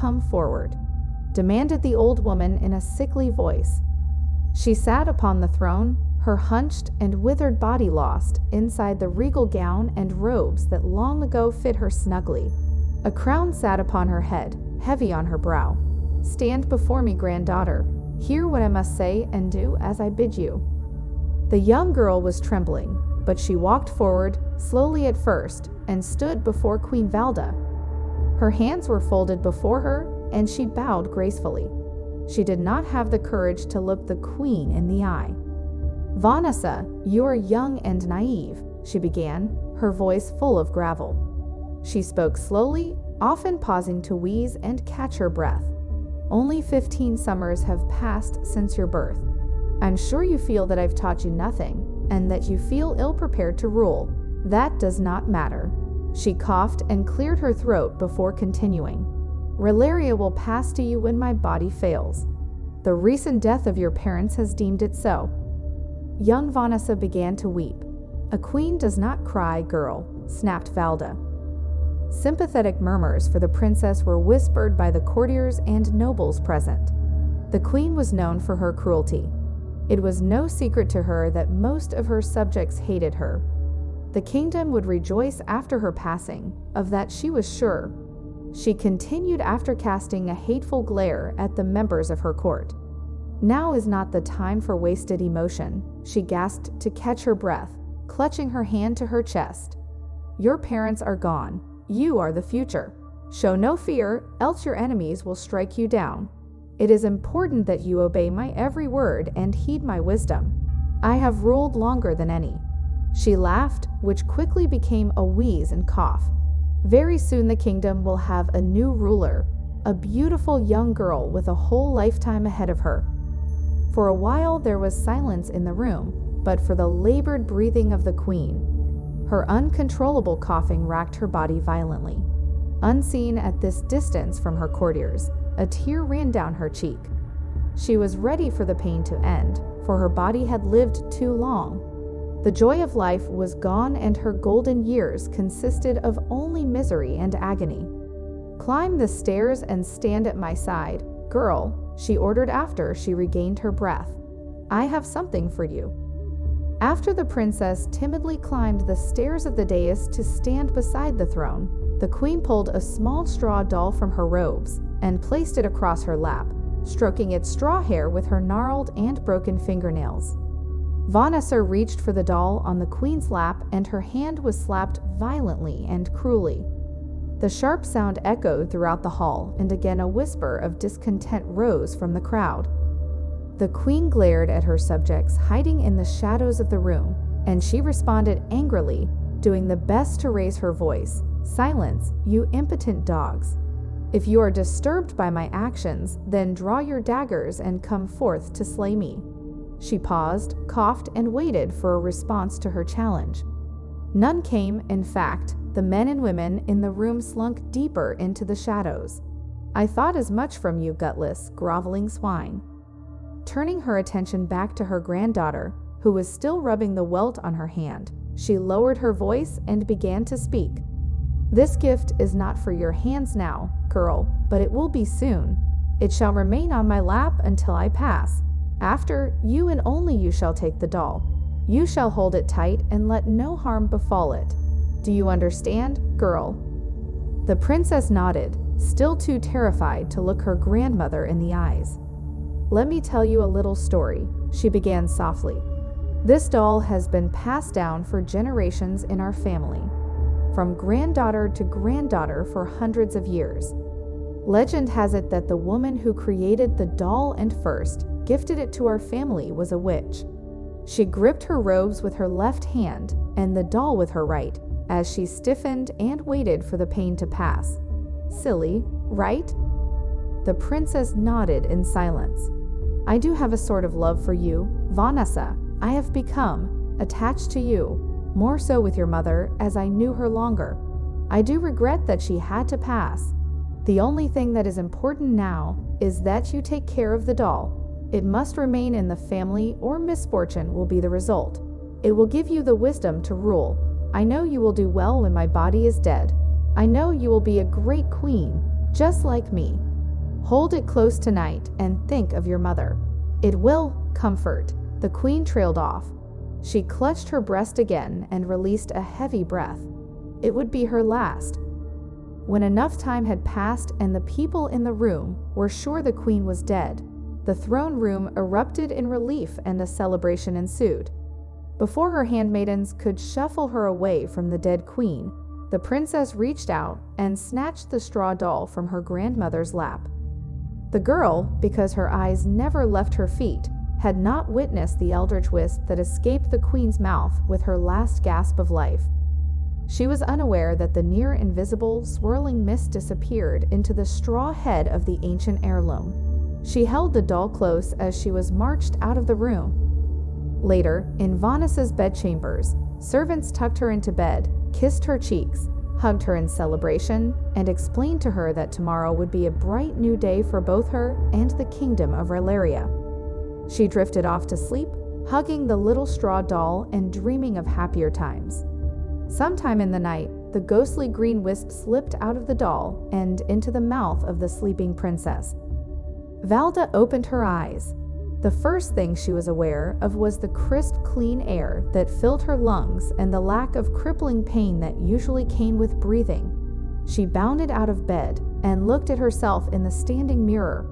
come forward?" demanded the old woman in a sickly voice. She sat upon the throne, her hunched and withered body lost inside the regal gown and robes that long ago fit her snugly. A crown sat upon her head, heavy on her brow. "Stand before me, granddaughter. Hear what I must say and do as I bid you." The young girl was trembling, but she walked forward, slowly at first, and stood before Queen Valda. Her hands were folded before her, and she bowed gracefully. She did not have the courage to look the queen in the eye. "Vanessa, you are young and naive," she began, her voice full of gravel. She spoke slowly, often pausing to wheeze and catch her breath. "Only 15 summers have passed since your birth. I'm sure you feel that I've taught you nothing, and that you feel ill-prepared to rule. That does not matter." She coughed and cleared her throat before continuing. "Relaria will pass to you when my body fails. The recent death of your parents has deemed it so." Young Vanessa began to weep. "A queen does not cry, girl," snapped Valda. Sympathetic murmurs for the princess were whispered by the courtiers and nobles present. The queen was known for her cruelty. It was no secret to her that most of her subjects hated her. The kingdom would rejoice after her passing, of that she was sure. She continued after casting a hateful glare at the members of her court. "Now is not the time for wasted emotion," she gasped to catch her breath, clutching her hand to her chest. "Your parents are gone. You are the future. Show no fear, else your enemies will strike you down. It is important that you obey my every word and heed my wisdom. I have ruled longer than any." She laughed, which quickly became a wheeze and cough. "Very soon the kingdom will have a new ruler, a beautiful young girl with a whole lifetime ahead of her." For a while there was silence in the room, but for the labored breathing of the queen. Her uncontrollable coughing racked her body violently. Unseen at this distance from her courtiers, a tear ran down her cheek. She was ready for the pain to end, for her body had lived too long. The joy of life was gone, and her golden years consisted of only misery and agony. "Climb the stairs and stand at my side, girl," she ordered after she regained her breath. "I have something for you." After the princess timidly climbed the stairs of the dais to stand beside the throne, the queen pulled a small straw doll from her robes and placed it across her lap, stroking its straw hair with her gnarled and broken fingernails. Vanessa reached for the doll on the queen's lap, and her hand was slapped violently and cruelly. The sharp sound echoed throughout the hall, and again a whisper of discontent rose from the crowd. The queen glared at her subjects hiding in the shadows of the room, and she responded angrily, doing the best to raise her voice. "Silence, you impotent dogs. If you are disturbed by my actions, then draw your daggers and come forth to slay me." She paused, coughed, and waited for a response to her challenge. None came. In fact, the men and women in the room slunk deeper into the shadows. "I thought as much from you, gutless, groveling swine." Turning her attention back to her granddaughter, who was still rubbing the welt on her hand, she lowered her voice and began to speak. "This gift is not for your hands now, girl, but it will be soon. It shall remain on my lap until I pass. After, you and only you shall take the doll. You shall hold it tight and let no harm befall it. Do you understand, girl?" The princess nodded, still too terrified to look her grandmother in the eyes. "Let me tell you a little story," she began softly. "This doll has been passed down for generations in our family, from granddaughter to granddaughter for hundreds of years. Legend has it that the woman who created the doll and first gifted it to our family was a witch. She gripped her robes with her left hand and the doll with her right, as she stiffened and waited for the pain to pass. Silly, right?" The princess nodded in silence. "I do have a sort of love for you, Vanessa. I have become attached to you, more so with your mother as I knew her longer. I do regret that she had to pass. The only thing that is important now is that you take care of the doll. It must remain in the family, or misfortune will be the result. It will give you the wisdom to rule. I know you will do well when my body is dead. I know you will be a great queen, just like me." Hold it close tonight and think of your mother. It will comfort." The queen trailed off. She clutched her breast again and released a heavy breath. It would be her last. When enough time had passed and the people in the room were sure the queen was dead, the throne room erupted in relief and a celebration ensued. Before her handmaidens could shuffle her away from the dead queen, the princess reached out and snatched the straw doll from her grandmother's lap. The girl, because her eyes never left her feet, had not witnessed the eldritch wisp that escaped the queen's mouth with her last gasp of life. She was unaware that the near-invisible, swirling mist disappeared into the straw head of the ancient heirloom. She held the doll close as she was marched out of the room. Later, in Vanessa's bedchambers, servants tucked her into bed, kissed her cheeks, hugged her in celebration, and explained to her that tomorrow would be a bright new day for both her and the kingdom of Raleria. She drifted off to sleep, hugging the little straw doll and dreaming of happier times. Sometime in the night, the ghostly green wisp slipped out of the doll and into the mouth of the sleeping princess. Valda opened her eyes. The first thing she was aware of was the crisp, clean air that filled her lungs and the lack of crippling pain that usually came with breathing. She bounded out of bed and looked at herself in the standing mirror.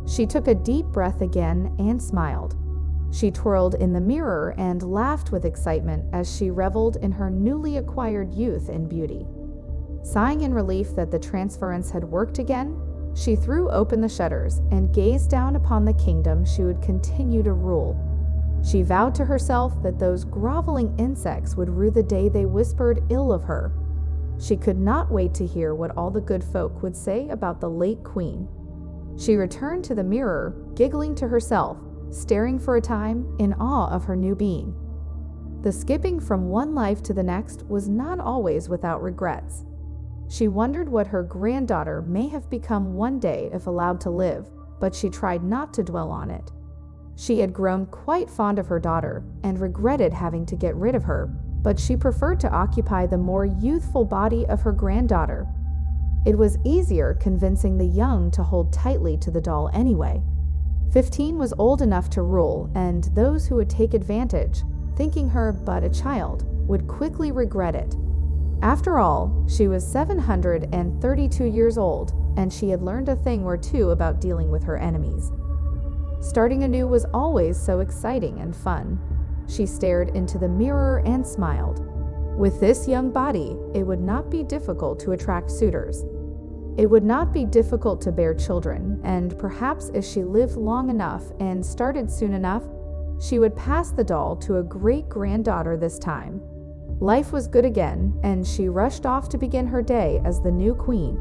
She took a deep breath again and smiled. She twirled in the mirror and laughed with excitement as she reveled in her newly acquired youth and beauty. Sighing in relief that the transference had worked again, she threw open the shutters and gazed down upon the kingdom she would continue to rule. She vowed to herself that those groveling insects would rue the day they whispered ill of her. She could not wait to hear what all the good folk would say about the late queen. She returned to the mirror, giggling to herself, staring for a time in awe of her new being. The skipping from one life to the next was not always without regrets. She wondered what her granddaughter may have become one day if allowed to live, but she tried not to dwell on it. She had grown quite fond of her daughter and regretted having to get rid of her, but she preferred to occupy the more youthful body of her granddaughter. It was easier convincing the young to hold tightly to the doll anyway. 15 was old enough to rule, and those who would take advantage, thinking her but a child, would quickly regret it. After all, she was 732 years old, and she had learned a thing or two about dealing with her enemies. Starting anew was always so exciting and fun. She stared into the mirror and smiled. With this young body, it would not be difficult to attract suitors. It would not be difficult to bear children, and perhaps if she lived long enough and started soon enough, she would pass the doll to a great-granddaughter this time. Life was good again, and she rushed off to begin her day as the new queen.